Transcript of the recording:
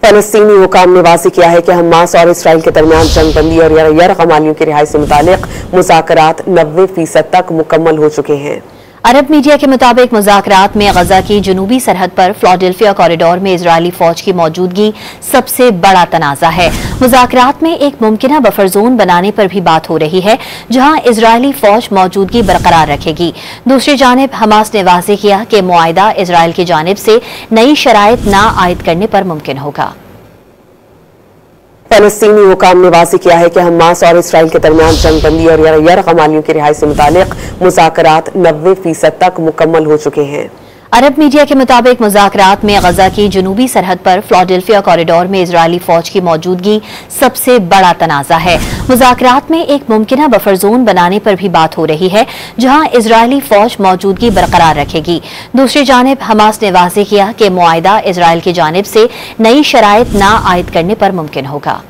फलस्तीनी हुकाम ने वाज़ेह किया है कि हमास और इसराइल के दरमियान जंगबंदी और यरगमालियों की रिहाई से मुतालिक मुज़ाकरात 90% तक मुकम्मल हो चुके हैं। अरब मीडिया के मुताबिक मुज़ाकरात में गजा की जनूबी सरहद पर फिलाडेल्फिया कॉरिडोर में इजरायली फौज की मौजूदगी सबसे बड़ा तनाज़ा है। मुज़ाकरात में एक मुमकिना बफर जोन बनाने पर भी बात हो रही है, जहां इजरायली फौज मौजूदगी बरकरार रखेगी। दूसरी जानिब हमास ने वाज़ेह किया कि मुआहिदा इजरायल की जानिब से नई शराइत ना आयद करने पर मुमकिन होगा। फलस्तीनी हुकाम ने वाज़ेह किया है कि हमास और इसराइल के दरमियान जंगबंदी और यरगमालियों की रिहाई से मुतालिक मुज़ाकरात 90% तक मुकम्मल हो चुके हैं। अरब मीडिया के मुताबिक मुज़ाकरात में गजा की जनूबी सरहद पर फिलाडेल्फिया कॉरिडोर में इजरायली फौज की मौजूदगी सबसे बड़ा तनाज़ा है। मुज़ाकरात में एक मुमकिना बफर जोन बनाने पर भी बात हो रही है, जहां इजरायली फौज मौजूदगी बरकरार रखेगी। दूसरी जानिब हमास ने वाज़ेह किया कि मुआहिदा इजरायल की जानिब से नई शराइत ना आयद करने पर मुमकिन होगा।